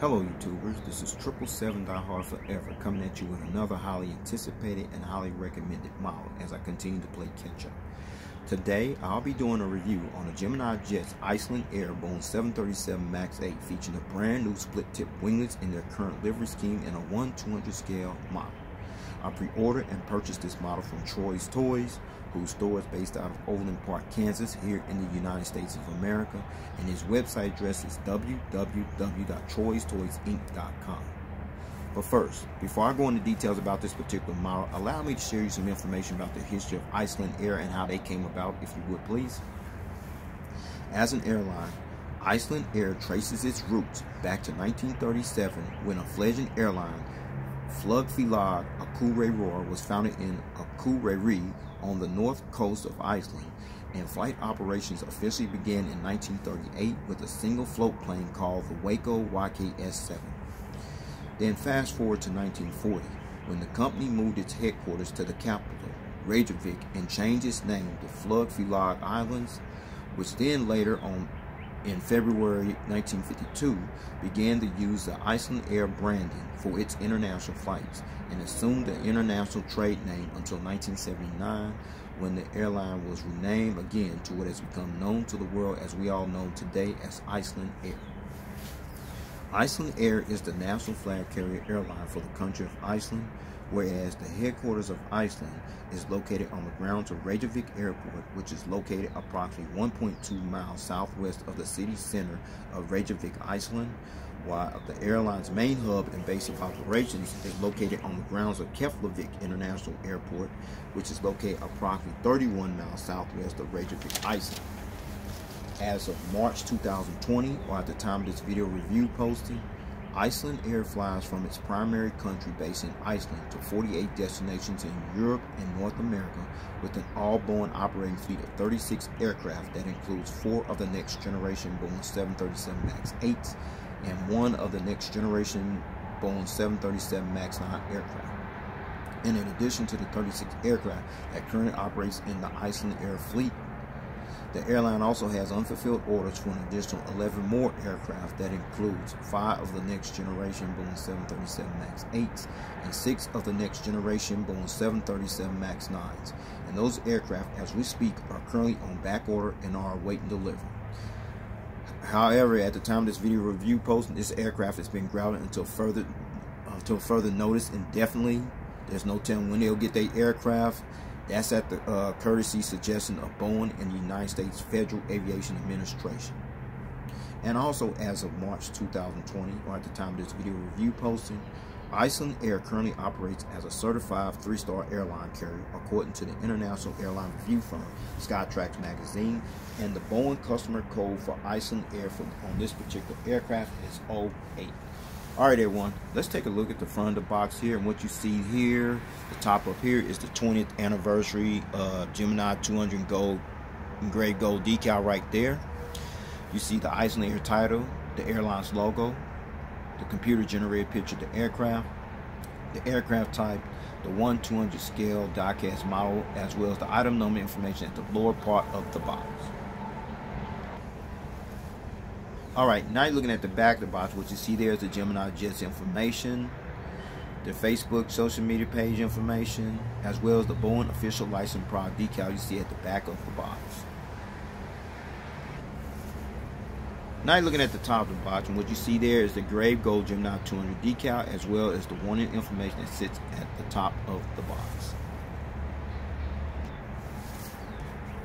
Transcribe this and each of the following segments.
Hello YouTubers, this is 777 Die Hard Forever coming at you with another highly anticipated and highly recommended model as I continue to play catch up. Today I'll be doing a review on the Gemini Jet's Icelandair B737 MAX8 featuring a brand new split tip winglets in their current livery scheme in a 1/200 scale model. I pre-ordered and purchased this model from Troy's Toys, whose store is based out of Overland Park, Kansas, here in the United States of America, and his website address is www.troystoysinc.com. But first, before I go into details about this particular model, allow me to share you some information about the history of Icelandair and how they came about, if you would please. As an airline, Icelandair traces its roots back to 1937 when a fledgling airline, Keflavik, was founded in Akureyri on the north coast of Iceland, and flight operations officially began in 1938 with a single float plane called the Waco YKS-7. Then fast forward to 1940, when the company moved its headquarters to the capital, Reykjavik, and changed its name to Keflavik Islands, which then later on in February 1952 began to use the Icelandair branding for its international flights and assumed the international trade name until 1979, when the airline was renamed again to what has become known to the world as we all know today as Icelandair. Icelandair is the national flag carrier airline for the country of Iceland, whereas the headquarters of Iceland is located on the grounds of Reykjavik Airport, which is located approximately 1.2 miles southwest of the city center of Reykjavik, Iceland, while the airline's main hub and base of operations is located on the grounds of Keflavik International Airport, which is located approximately 31 miles southwest of Reykjavik, Iceland. As of March 2020, or at the time of this video review posting, Icelandair flies from its primary country base in Iceland to 48 destinations in Europe and North America with an all-Boeing operating fleet of 36 aircraft that includes 4 of the next generation Boeing 737 MAX8s and 1 of the next generation Boeing 737 MAX9 aircraft. And in addition to the 36 aircraft that currently operates in the Icelandair fleet, the airline also has unfulfilled orders for an additional 11 more aircraft that includes 5 of the next generation Boeing 737 MAX8s and 6 of the next generation Boeing 737 MAX9s. And those aircraft, as we speak, are currently on back order and are awaiting delivery. However, at the time of this video review posting, this aircraft has been grounded until further notice indefinitely. There's no telling when they'll get their aircraft. That's at the courtesy suggestion of Boeing and the United States Federal Aviation Administration. And also, as of March 2020, or at the time of this video review posting, Icelandair currently operates as a certified 3-star airline carrier according to the international airline review firm Skytrax magazine, and the Boeing customer code for Icelandair on this particular aircraft is 08. Alright everyone, let's take a look at the front of the box here, and what you see here, the top up here is the 20th anniversary Gemini 200 gold, engraved gold decal right there. You see the Icelandair title, the airline's logo, the computer generated picture of the aircraft type, the 1/200 scale diecast model, as well as the item number information at the lower part of the box. Alright, now you're looking at the back of the box. What you see there is the Gemini Jet's information, the Facebook social media page information, as well as the Boeing official license product decal you see at the back of the box. Now you're looking at the top of the box, and what you see there is the engraved gold Gemini 200 decal, as well as the warning information that sits at the top of the box.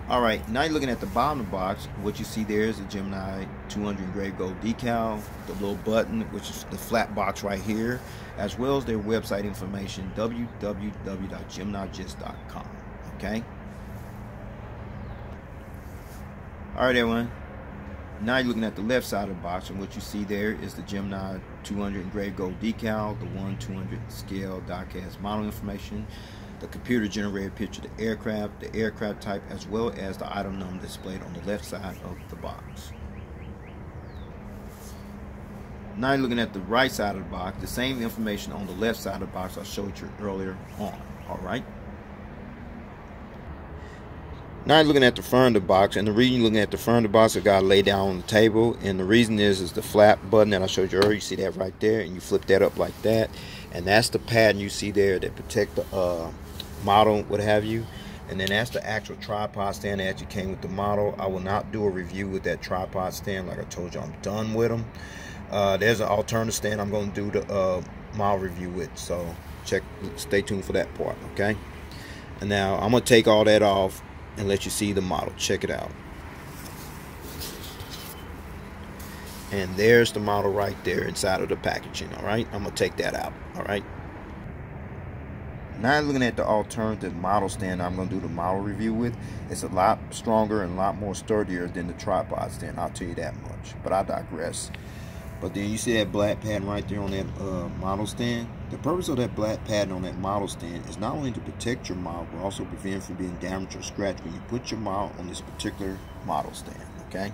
Alright, now you're looking at the bottom of the box. What you see there is the Gemini 200 engraved gold decal, the little button, which is the flat box right here, as well as their website information, www.geminijets.com. Okay? Alright everyone, now you're looking at the left side of the box, and what you see there is the Gemini 200 engraved gold decal, the 1/200 scale diecast model information, the computer generated picture of the aircraft type, as well as the item number displayed on the left side of the box. Now you're looking at the right side of the box, the same information on the left side of the box I showed you earlier on. Alright. Now you're looking at the front of the box, and the reason you're looking at the front of the box, I got to lay down on the table, and the reason is the flap button that I showed you earlier. You see that right there, and you flip that up like that, and that's the pattern you see there that protect the model, what have you. And then that's the actual tripod stand that actually came with the model. I will not do a review with that tripod stand. Like I told you, I'm done with them. There's an alternative stand I'm going to do the model review with, so stay tuned for that part, okay? And now I'm going to take all that off and let you see the model. Check it out. And there's the model right there inside of the packaging. All right, I'm gonna take that out. All right, now looking at the alternative model stand I'm gonna do the model review with. It's a lot stronger and a lot more sturdier than the tripod stand, I'll tell you that much, but I digress. But then you see that black pattern right there on that model stand. The purpose of that black pattern on that model stand is not only to protect your model, but also prevent it from being damaged or scratched when you put your model on this particular model stand, okay?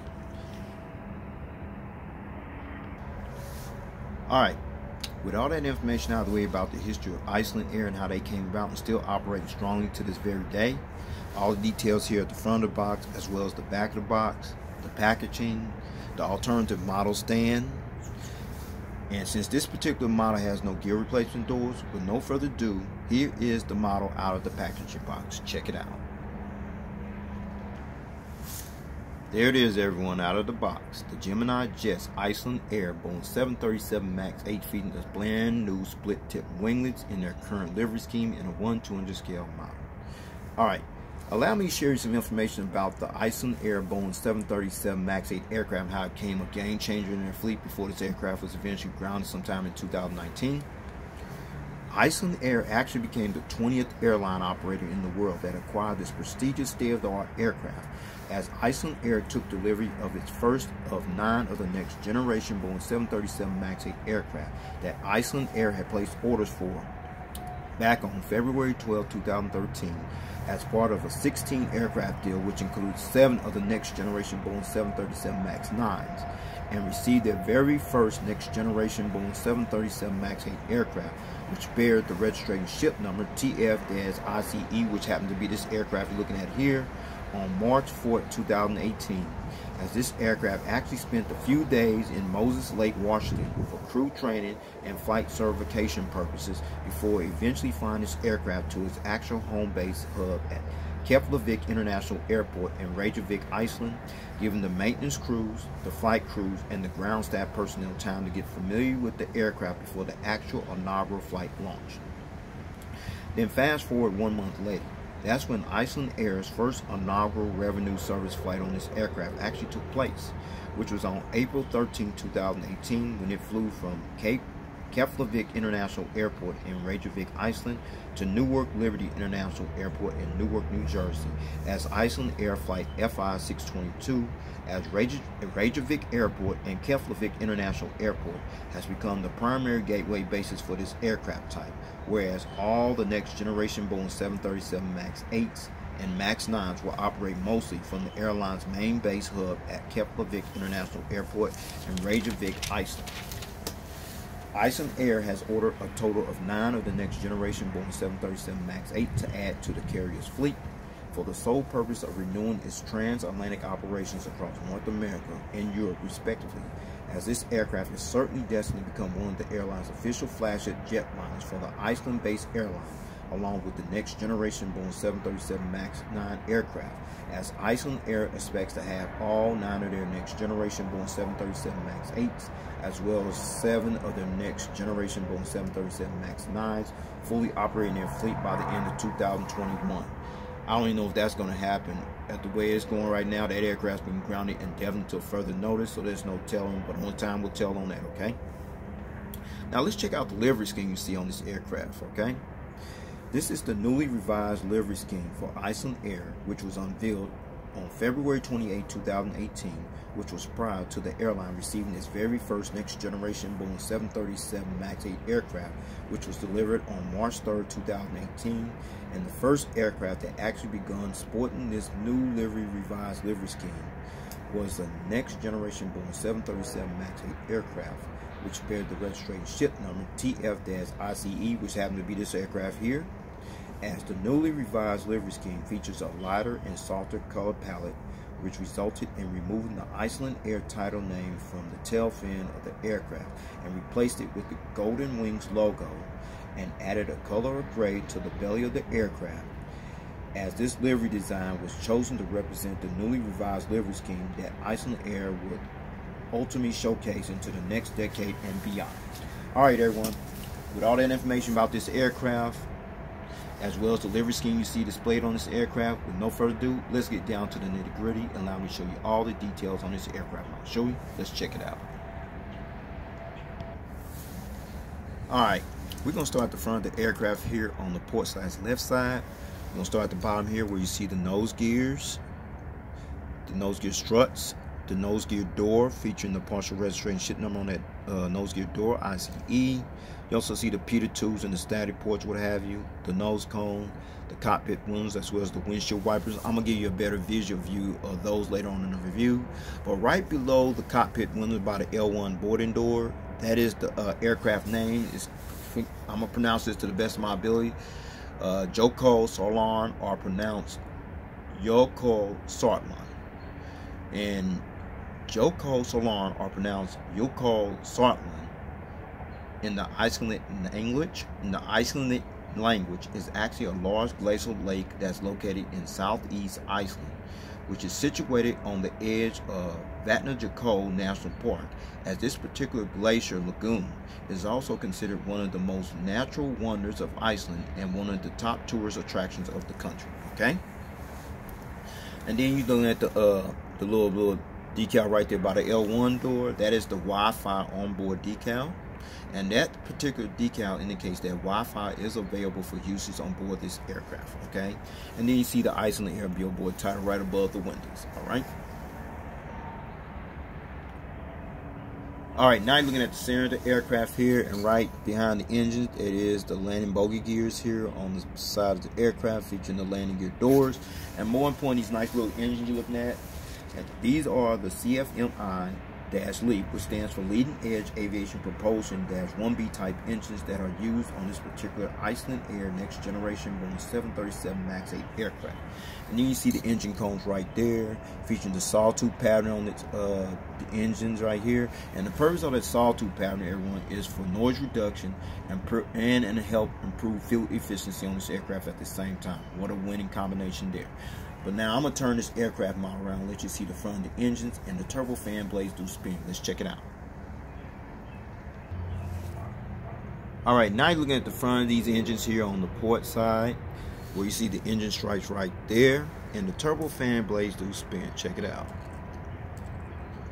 Alright, with all that information out of the way about the history of Icelandair and how they came about and still operating strongly to this very day, all the details here at the front of the box as well as the back of the box, the packaging, the alternative model stand. And since this particular model has no gear replacement doors, with no further ado, here is the model out of the packaging box. Check it out. There it is, everyone, out of the box. The Gemini Jets Icelandair B737 MAX 8 featuring this brand new split tip winglets in their current livery scheme in a 1/200 scale model. Alright, allow me to share you some information about the Icelandair B737 MAX 8 aircraft and how it became a game changer in their fleet before this aircraft was eventually grounded sometime in 2019. Icelandair actually became the 20th airline operator in the world that acquired this prestigious state-of-the-art aircraft, as Icelandair took delivery of its first of 9 of the next generation B737 MAX 8 aircraft that Icelandair had placed orders for back on February 12, 2013 as part of a 16 aircraft deal which includes 7 of the next generation B737 MAX 9s, and received their very first next generation B737 MAX 8 aircraft, which bears the registration ship number TF-ICE, which happened to be this aircraft you're looking at here, on March 4, 2018, as this aircraft actually spent a few days in Moses Lake, Washington for crew training and flight certification purposes before eventually flying this aircraft to its actual home base hub at Keflavik International Airport in Reykjavik, Iceland, giving the maintenance crews, the flight crews, and the ground staff personnel time to get familiar with the aircraft before the actual inaugural flight launched. Then fast forward 1 month later. That's when Icelandair's first inaugural revenue service flight on this aircraft actually took place, which was on April 13, 2018, when it flew from Keflavik International Airport in Reykjavik, Iceland, to Newark-Liberty International Airport in Newark, New Jersey, as Icelandair Flight FI-622, as Reykjavik Airport and Keflavik International Airport has become the primary gateway basis for this aircraft type, whereas all the next generation B737 MAX 8s and MAX 9s will operate mostly from the airline's main base hub at Keflavik International Airport in Reykjavik, Iceland. Icelandair has ordered a total of 9 of the next generation B737 MAX 8 to add to the carrier's fleet for the sole purpose of renewing its transatlantic operations across North America and Europe respectively, as this aircraft is certainly destined to become one of the airline's official flagship jetliners for the Iceland-based airline, along with the next generation B737 MAX 9 aircraft, as Icelandair expects to have all 9 of their next generation B737 MAX 8s, as well as 7 of their next generation B737 MAX 9s fully operating their fleet by the end of 2021. I don't even know if that's going to happen. At the way it's going right now, that aircraft's been grounded indefinitely until further notice, so there's no telling, but only time will tell on that, okay? Now let's check out the livery scheme you see on this aircraft, okay? This is the newly revised livery scheme for Icelandair, which was unveiled on February 28, 2018, which was prior to the airline receiving its very first next generation B737 MAX 8 aircraft, which was delivered on March 3, 2018, and the first aircraft that actually begun sporting this new revised livery scheme was the next generation B737 MAX 8 aircraft, which bears the registration ship number TF-ICE, which happened to be this aircraft here, as the newly revised livery scheme features a lighter and softer color palette, which resulted in removing the Icelandair title name from the tail fin of the aircraft and replaced it with the Golden Wings logo, and added a color of gray to the belly of the aircraft, as this livery design was chosen to represent the newly revised livery scheme that Icelandair would ultimately showcase into the next decade and beyond. Alright everyone, with all that information about this aircraft, as well as the livery scheme you see displayed on this aircraft, with no further ado, let's get down to the nitty-gritty and allow me to show you all the details on this aircraft. Shall we? Let's check it out. Alright, we're going to start at the front of the aircraft here on the port/left side. We're going to start at the bottom here where you see the nose gears, the nose gear struts, the nose gear door featuring the partial registration ship number on that nose gear door, ICE. You also see the Peter tubes and the static ports, what have you, the nose cone, the cockpit windows, as well as the windshield wipers. I'm going to give you a better visual view of those later on in the review. But right below the cockpit windows by the L1 boarding door, that is the aircraft name. I'm going to pronounce this to the best of my ability. Joko Solarn, are pronounced Joko Solarn. And Joko Solarn are pronounced Joko Solarn in the Icelandic language. In the Icelandic language is actually a large glacial lake that's located in southeast Iceland, which is situated on the edge of Vatnajökull National Park, as this particular glacier lagoon is also considered one of the most natural wonders of Iceland and one of the top tourist attractions of the country. Okay, and then you're looking at the little decal right there by the L1 door. That is the Wi-Fi onboard decal, and that particular decal indicates that Wi-Fi is available for usage on board this aircraft. Okay, and then you see the Icelandair billboard title right above the windows. All right, now you're looking at the center of the aircraft here, and right behind the engine, it is the landing bogey gears here on the side of the aircraft, featuring the landing gear doors, and more important, these nice little engines you're looking at. These are the CFMI-LEAP, which stands for Leading Edge Aviation Propulsion-1B type engines that are used on this particular Icelandair Next Generation Boeing 737-MAX8 aircraft. And then you see the engine cones right there, featuring the sawtooth pattern on the engines right here. And the purpose of that sawtooth pattern, everyone, is for noise reduction and help improve fuel efficiency on this aircraft at the same time. What a winning combination there. But now I'm going to turn this aircraft model around and let you see the front of the engines, and the turbofan blades do spin. Let's check it out. Alright, now you're looking at the front of these engines here on the port side, where you see the engine stripes right there, and the turbofan blades do spin. Check it out.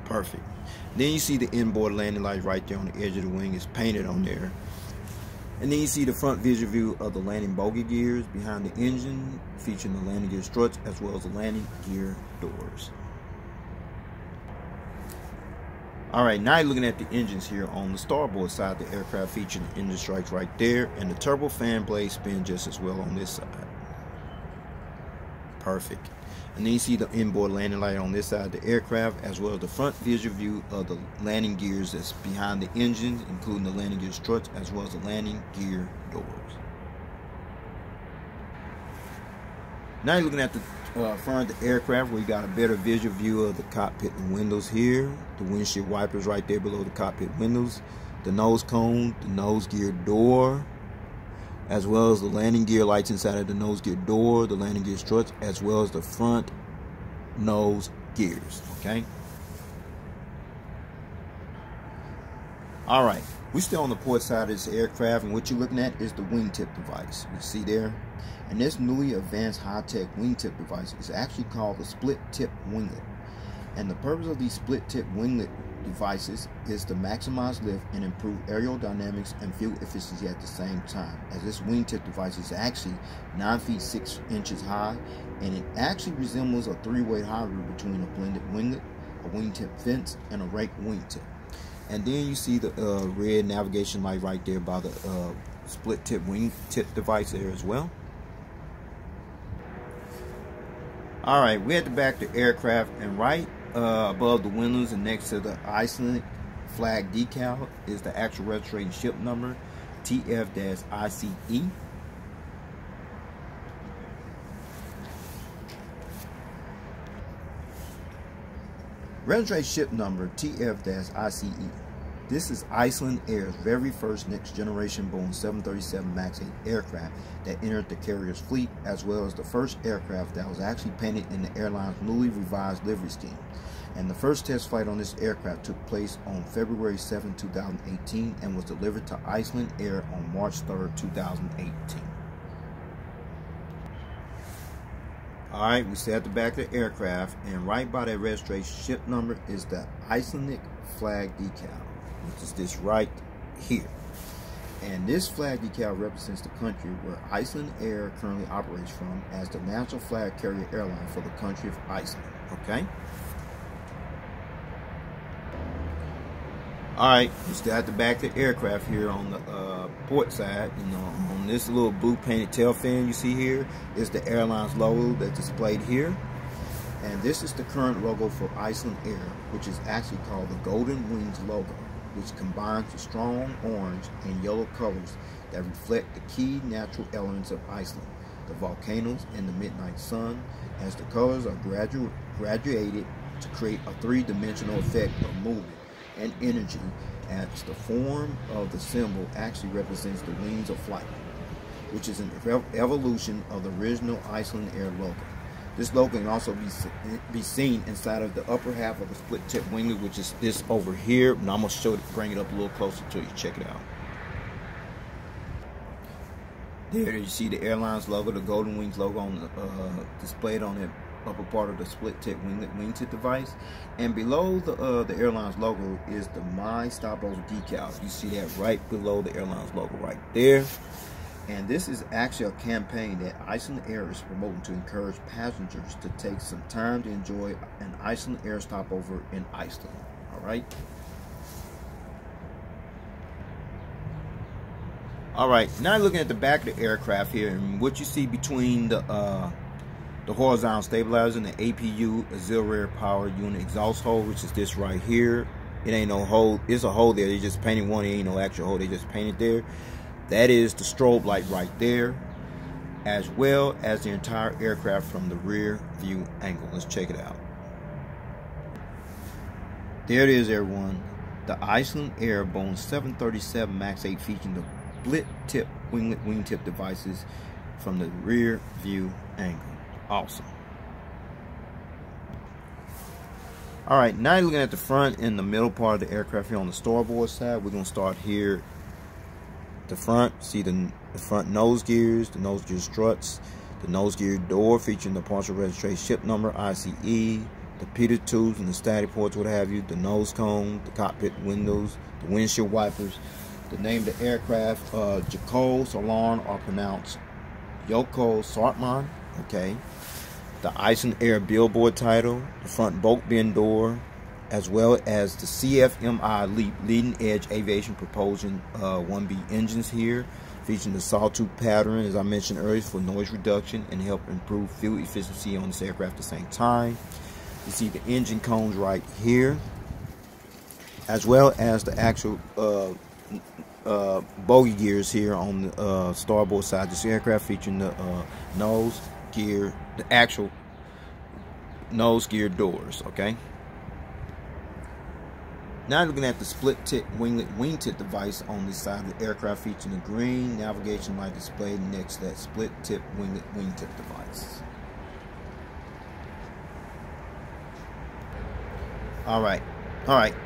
Perfect. Then you see the inboard landing light right there on the edge of the wing. It's painted on there. And then you see the front visual view of the landing bogey gears behind the engine, featuring the landing gear struts as well as the landing gear doors. Alright, now you're looking at the engines here on the starboard side of the aircraft, featuring the engine strikes right there, and the turbofan blades spin just as well on this side. Perfect. And then you see the inboard landing light on this side of the aircraft, as well as the front visual view of the landing gears that's behind the engines, including the landing gear struts as well as the landing gear doors. Now you're looking at the front of the aircraft, where you got a better visual view of the cockpit and windows here, the windshield wipers right there below the cockpit windows, the nose cone, the nose gear door, as well as the landing gear lights inside of the nose gear door, the landing gear struts, as well as the front nose gears. Okay. All right, we're still on the port side of this aircraft, and what you're looking at is the wingtip device. You see there, and this newly advanced high-tech wingtip device is actually called the split-tip winglet. And the purpose of these split-tip winglet devices is to maximize lift and improve aerodynamics and fuel efficiency at the same time, as this wingtip device is actually 9 feet 6 inches high, and it actually resembles a three-way hybrid between a blended winglet, a wingtip fence, and a rake wingtip. And then you see the red navigation light right there by the split tip wingtip device there as well. Alright, we're at the back of the aircraft, and right above the windows and next to the Iceland flag decal is the actual registration ship number, TF-ICE. Registration ship number TF-ICE. This is Icelandair's very first next generation Boeing 737-MAX8 aircraft that entered the carrier's fleet, as well as the first aircraft that was actually painted in the airline's newly revised livery scheme. And the first test flight on this aircraft took place on February 7, 2018 and was delivered to Icelandair on March 3, 2018. Alright, we stay at the back of the aircraft, and right by that registration ship number is the Icelandic flag decal, which is this right here. And this flag decal represents the country where Icelandair currently operates from as the national flag carrier airline for the country of Iceland. Okay? Alright, we still at the back of the aircraft here on the port side. You know, on this little blue painted tail fin you see here is the airline's logo that's displayed here. And this is the current logo for Icelandair, which is actually called the Golden Wings logo, which combines the strong orange and yellow colors that reflect the key natural elements of Iceland, the volcanoes and the midnight sun, as the colors are graduated to create a three-dimensional effect of movement and energy, as the form of the symbol actually represents the wings of flight, which is an evolution of the original Icelandair logo. This logo can also be seen inside of the upper half of the split tip winglet, which is this over here. And I'm going to bring it up a little closer to you. Check it out. There you see the airline's logo, the Golden Wings logo on the, displayed on the upper part of the split tip wingtip device. And below the airline's logo is the My Stopover decal. You see that right below the airline's logo right there. And this is actually a campaign that Icelandair is promoting to encourage passengers to take some time to enjoy an Icelandair stopover in Iceland. Alright? Alright, now looking at the back of the aircraft here, and what you see between the horizontal stabilizer and the APU auxiliary power unit exhaust hole, which is this right here. It ain't no hole, it's a hole there. They just painted one, it ain't no actual hole, they just painted there. That is the strobe light right there, as well as the entire aircraft from the rear view angle. Let's check it out. There it is, everyone. The Icelandair Boeing 737-MAX8 featuring the split tip wingtip devices from the rear view angle. Awesome. Alright, now you're looking at the front and the middle part of the aircraft here on the starboard side. We're going to start here at the front. See the front nose gears, the nose gear struts, the nose gear door featuring the partial registration ship number, ICE, the pitot tubes and the static ports, what have you, the nose cone, the cockpit windows, the windshield wipers. The name of the aircraft, Joko Salarn, are pronounced Yoko Sartman. Okay, the Icelandair billboard title, the front bulk bin door, as well as the CFMI LEAP leading edge aviation propulsion 1B engines here, featuring the sawtooth pattern, as I mentioned earlier, for noise reduction and help improve fuel efficiency on this aircraft at the same time. You see the engine cones right here, as well as the actual bogey gears here on the starboard side. This aircraft featuring the nose gear, the actual nose gear doors. Okay, now looking at the split tip wingtip device on this side of the aircraft, featuring the green navigation light displayed next to that split tip wingtip device. Alright,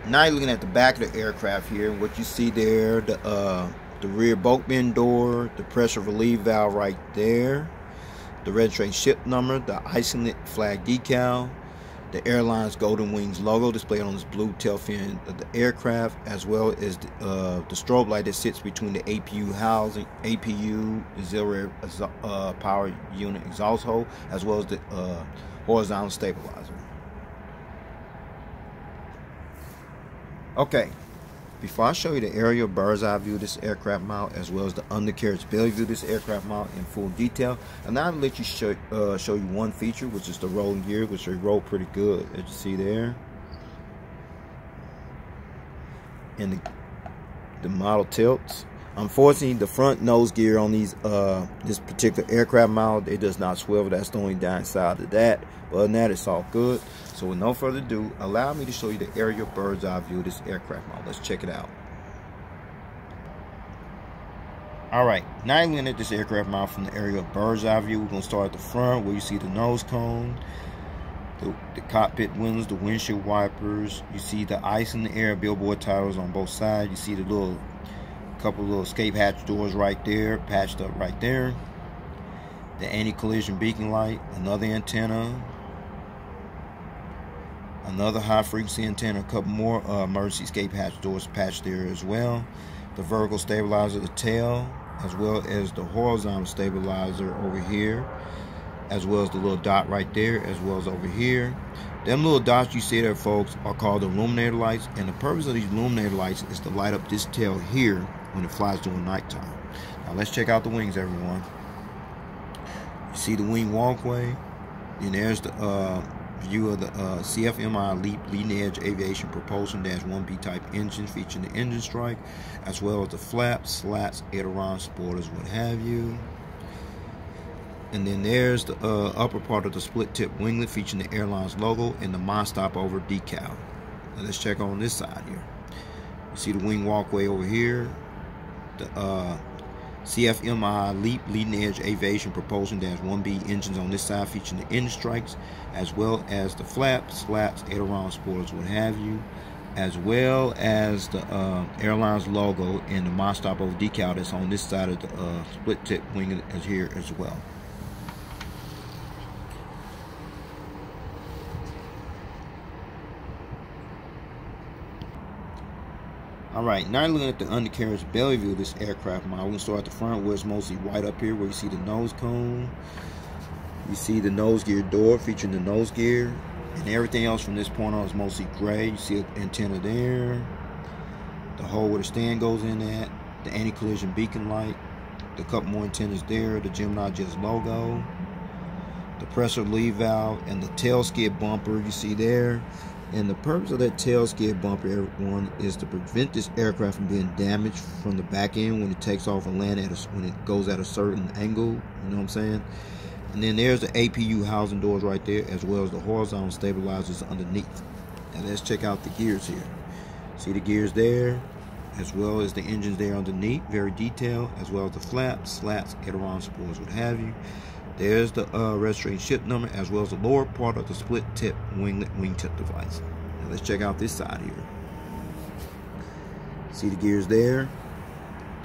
now you're looking at the back of the aircraft here. What you see there, the rear bulk bin door, the pressure relief valve right there, the registration ship number, the Icelandic flag decal, the airline's Golden Wings logo displayed on this blue tail fin of the aircraft, as well as the strobe light that sits between the APU housing, APU auxiliary power unit exhaust hole, as well as the horizontal stabilizer. Okay, before I show you the aerial bird's eye view of this aircraft model, as well as the undercarriage belly view of this aircraft model in full detail, and now I'll let you show you one feature, which is the rolling gear, which they roll pretty good, as you see there. And the model tilts. Unfortunately, the front nose gear on these this particular aircraft model, it does not swivel. That's the only downside of that. But other than that, it's all good. So with no further ado, allow me to show you the aerial bird's eye view of this aircraft model. Let's check it out. Alright, now I'm looking at this aircraft model from the aerial bird's eye view. We're going to start at the front where you see the nose cone, the cockpit windows, the windshield wipers. You see the Icelandair billboard titles on both sides. You see the couple little escape hatch doors right there, patched up right there. The anti-collision beacon light, another antenna, another high frequency antenna, a couple more emergency escape hatch doors patched there as well. The vertical stabilizer, the tail, as well as the horizontal stabilizer over here, as well as the little dot right there, as well as over here. Them little dots you see there, folks, are called illuminated lights, and the purpose of these illuminated lights is to light up this tail here when it flies during nighttime. Now let's check out the wings, everyone. You see the wing walkway, and there's the view of the CFMI LEAP leading edge aviation propulsion -1B type engine featuring the engine strike, as well as the flaps, slats, aileron, spoilers, what have you. And then there's the upper part of the split tip winglet featuring the airline's logo and the My Stopover decal. Now let's check on this side here. You see the wing walkway over here, the CFMI LEAP leading edge aviation propulsion -1B engines on this side featuring the engine strikes, as well as the flaps, slats, aileron, spoilers, what have you, as well as the airline's logo and the My Stopover decal that's on this side of the split tip wing as here as well. Alright, now looking at the undercarriage belly view of this aircraft model. We're going to start at the front where it's mostly white up here where you see the nose cone. You see the nose gear door featuring the nose gear. And everything else from this point on is mostly gray. You see an antenna there. The hole where the stand goes in at. The anti-collision beacon light. The couple more antennas there. The Gemini Jets logo. The pressure relief valve. And the tail skid bumper you see there. And the purpose of that tail skid bumper, everyone, is to prevent this aircraft from being damaged from the back end when it takes off and lands when it goes at a certain angle. You know what I'm saying? And then there's the APU housing doors right there, as well as the horizontal stabilizers underneath. Now let's check out the gears here. See the gears there, as well as the engines there underneath, very detailed, as well as the flaps, slats, aileron, spoilers, what have you. There's the registration ship number, as well as the lower part of the split tip wingtip device. Now let's check out this side here. See the gears there,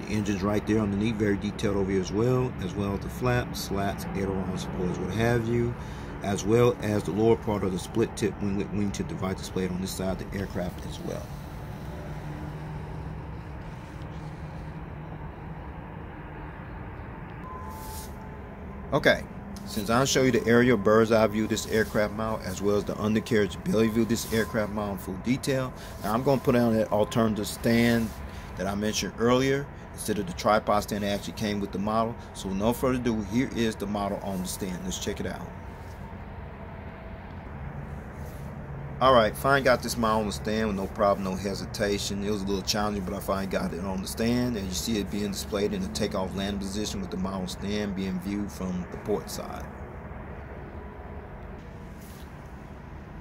the engines right there underneath, very detailed over here as well as the flaps, slats, aileron, spoilers, what have you, as well as the lower part of the split tip wingtip device displayed on this side of the aircraft as well. Okay, since I'll show you the aerial bird's eye view of this aircraft model, as well as the undercarriage belly view of this aircraft model in full detail, now I'm going to put on that alternative stand that I mentioned earlier instead of the tripod stand that actually came with the model. So with no further ado, here is the model on the stand. Let's check it out. Alright, finally got this model on the stand with no problem, no hesitation. It was a little challenging, but I finally got it on the stand. And you see it being displayed in the takeoff landing position with the model stand being viewed from the port side.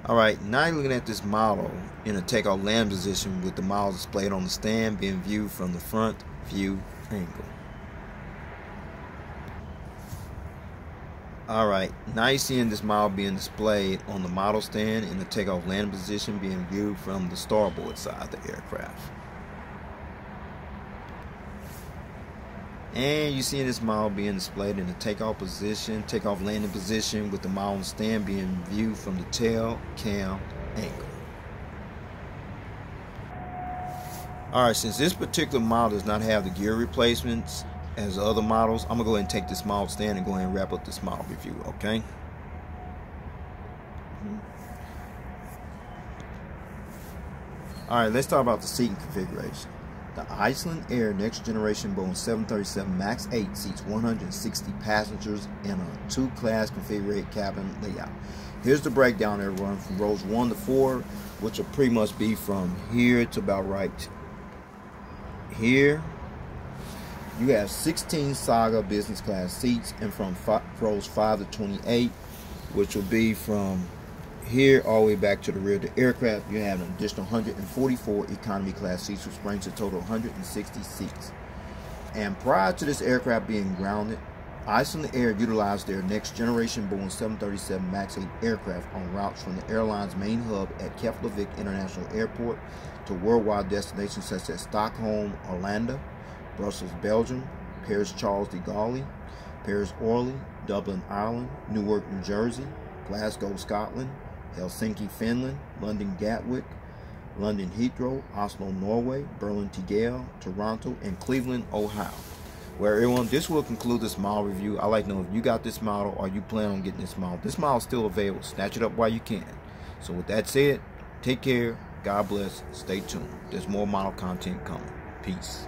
Alright, now you're looking at this model in a takeoff landing position with the model displayed on the stand being viewed from the front view angle. Alright, now you're seeing this model being displayed on the model stand in the takeoff landing position being viewed from the starboard side of the aircraft. And you're seeing this model being displayed in the takeoff landing position with the model stand being viewed from the tail cam angle. Alright, since this particular model does not have the gear replacements as other models, I'm going to go ahead and take this model stand and go ahead and wrap up this model review, okay? Alright, let's talk about the seating configuration. The Icelandair next generation Boeing 737-MAX8 seats 160 passengers in a two-class configured cabin layout. Here's the breakdown, everyone, from rows 1 to 4, which will pretty much be from here to about right here. You have 16 Saga business class seats, and from rows 5 to 28, which will be from here all the way back to the rear of the aircraft, you have an additional 144 economy class seats, which brings a total of 160 seats. And prior to this aircraft being grounded, Icelandair utilized their next generation Boeing 737 MAX 8 aircraft on routes from the airline's main hub at Keflavik International Airport to worldwide destinations such as Stockholm, Arlanda, Brussels, Belgium, Paris, Charles de Gaulle, Paris, Orly, Dublin, Ireland, Newark, New Jersey, Glasgow, Scotland, Helsinki, Finland, London, Gatwick, London, Heathrow, Oslo, Norway, Berlin, Tegel, Toronto, and Cleveland, Ohio. Well, everyone, this will conclude this model review. I'd like to know if you got this model or you plan on getting this model. This model is still available. Snatch it up while you can. So with that said, take care. God bless. Stay tuned. There's more model content coming. Peace.